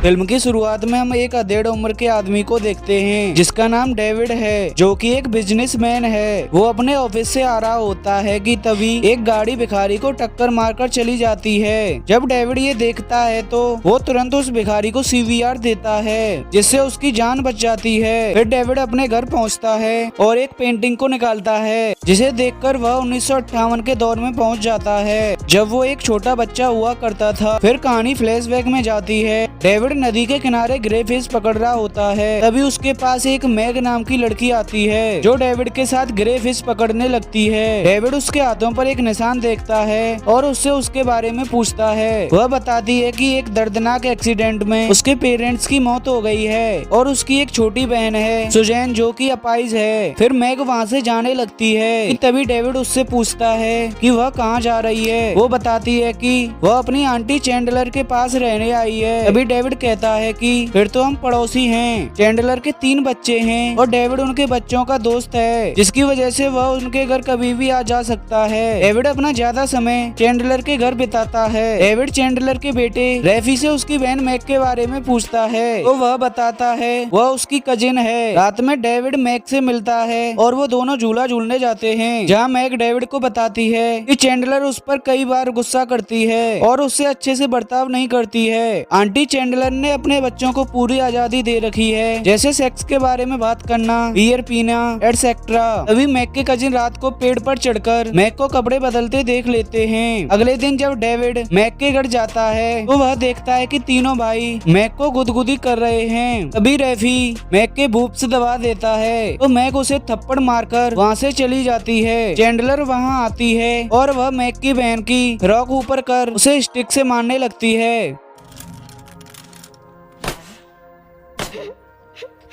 Film की शुरुआत में हम एक अधेड़ उम्र के आदमी को देखते हैं जिसका नाम डेविड है, जो कि एक बिजनेसमैन है। वो अपने ऑफिस से आ रहा होता है कि तभी एक गाड़ी भिखारी को टक्कर मारकर चली जाती है। जब डेविड ये देखता है तो वो तुरंत उस भिखारी को CVR देता है, जिससे उसकी जान बच जाती है। फिर डेविड अपने घर पहुंचता है और एक पेंटिंग को निकालता है, जिसे देखकर वह 1958 के दौर में पहुंच जाता है, जब वो एक छोटा बच्चा हुआ करता था। फिर कहानी फ्लैशबैक में जाती है। डेविड नदी के किनारे ग्रे फिश पकड़ रहा होता है, तभी उसके पास एक मैग नाम की लड़की आती है, जो डेविड के साथ ग्रे फिश पकड़ने लगती है। डेविड उसके हाथों पर एक निशान देखता है और उससे उसके बारे में पूछता है। वह बताती है कि एक दर्दनाक एक्सीडेंट में उसके पेरेंट्स की मौत हो गई है और उसकी एक छोटी बहन है सुजैन, जो कि अपाहिज है। फिर मैग वहाँ से जाने लगती है कि तभी डेविड उससे पूछता है कि वह कहाँ जा रही है। वो बताती है कि वह अपनी आंटी चैंडलर के पास रहने आई है। तभी डेविड कहता है कि फिर तो हम पड़ोसी हैं। चैंडलर के 3 बच्चे हैं और डेविड उनके बच्चों का दोस्त है, जिसकी वजह से वह उनके घर कभी भी आ जा सकता है। डेविड अपना ज्यादा समय चैंडलर के घर बिताता है। डेविड चैंडलर के बेटे रैफी से उसकी बहन मैग के बारे में पूछता है, तो वह बताता है वह उसकी कजिन है। रात में डेविड मैग से मिलता है और वो दोनों झूला झूलने जाते हैं, जहाँ मैग डेविड को बताती है कि चैंडलर उस पर कई बार गुस्सा करती है और उससे अच्छे से बर्ताव नहीं करती है। आंटी चैंडलर ने अपने बच्चों को पूरी आजादी दे रखी है, जैसे सेक्स के बारे में बात करना, बियर पीना एटसेट्रा। तभी मैग के कजिन रात को पेड़ पर चढ़कर मैग को कपड़े बदलते देख लेते हैं। अगले दिन जब डेविड मैग के घर जाता है तो वह देखता है कि तीनों भाई मैग को गुदगुदी कर रहे हैं। तभी रैफी मैग के भूप से दबा देता है तो मैग उसे थप्पड़ मारकर वहाँ से चली जाती है। चैंडलर वहाँ आती है और वह मैग की बहन की फ्रॉक ऊपर कर उसे स्टिक से मारने लगती है।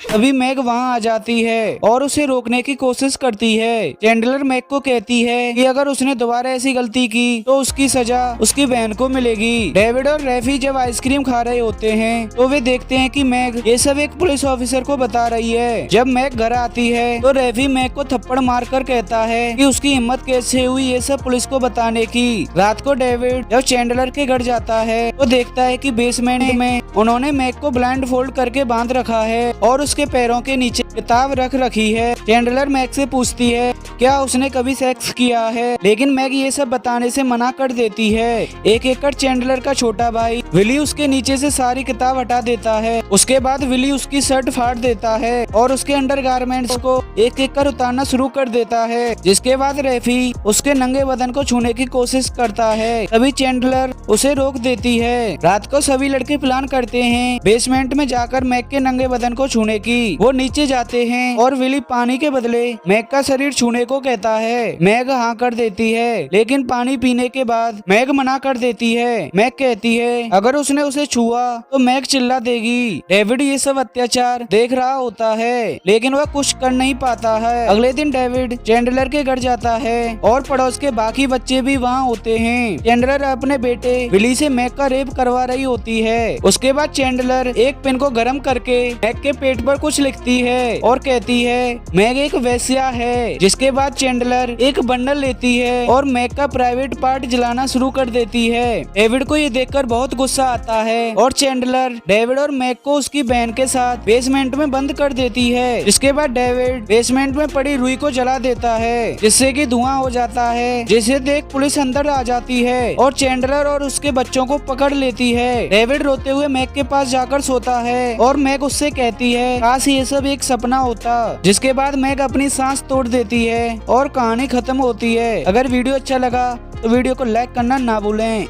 तभी मैग वहाँ आ जाती है और उसे रोकने की कोशिश करती है। चैंडलर मैग को कहती है कि अगर उसने दोबारा ऐसी गलती की तो उसकी सजा उसकी बहन को मिलेगी। डेविड और रैफी जब आइसक्रीम खा रहे होते हैं तो वे देखते हैं कि मैग ये सब एक पुलिस ऑफिसर को बता रही है। जब मैग घर आती है तो रैफी मैग को थप्पड़ मारकर कहता है कि उसकी हिम्मत कैसे हुई ये सब पुलिस को बताने की। रात को डेविड जब चैंडलर के घर जाता है तो देखता है कि बेसमेंट में उन्होंने मैग को ब्लाइंड फोल्ड करके बांध रखा है और उसके पैरों के नीचे किताब रख रखी है। चैंडलर मैग से पूछती है क्या उसने कभी सेक्स किया है, लेकिन मैग ये सब बताने से मना कर देती है। एक एकड़ चैंडलर का छोटा भाई विली उसके नीचे से सारी किताब हटा देता है। उसके बाद विली उसकी शर्ट फाड़ देता है और उसके अंडरगारमेंट्स को एक एक कर उतारना शुरू कर देता है, जिसके बाद रैफी उसके नंगे बदन को छूने की कोशिश करता है। तभी चैंडलर उसे रोक देती है। रात को सभी लड़के प्लान करते हैं बेसमेंट में जाकर मैग के नंगे बदन को छूने की। वो नीचे जाते हैं और विली पानी के बदले मैग का शरीर छूने को कहता है। मैग हाँ कर देती है, लेकिन पानी पीने के बाद मैग मना कर देती है। मैग कहती है अगर उसने उसे छुआ तो मैग चिल्ला देगी। डेविड ये सब अत्याचार देख रहा होता है, लेकिन वह कुछ कर नहीं पाता है। अगले दिन डेविड चैंडलर के घर जाता है और पड़ोस के बाकी बच्चे भी वहाँ होते हैं। चैंडलर अपने बेटे विली से मैग का रेप करवा रही होती है। उसके बाद चैंडलर एक पेन को गर्म करके मैग के पेट पर कुछ लिखती है और कहती है मैग एक वेश्या है। जिसके बाद चैंडलर एक बंडल लेती है और मैग का प्राइवेट पार्ट जलाना शुरू कर देती है। डेविड को ये देखकर बहुत गुस्सा आता है और चैंडलर डेविड और मैग को उसकी बहन के साथ बेसमेंट में बंद कर देती है। इसके बाद डेविड बेसमेंट में पड़ी रुई को जला देता है, जिससे कि धुआं हो जाता है, जिसे देख पुलिस अंदर आ जाती है और चैंडलर और उसके बच्चों को पकड़ लेती है। डेविड रोते हुए मैग के पास जाकर सोता है और मैग उससे कहती है काश ये सब एक सपना होता। जिसके बाद मैग अपनी सांस तोड़ देती है और कहानी खत्म होती है। अगर वीडियो अच्छा लगा तो वीडियो को लाइक करना ना भूलें।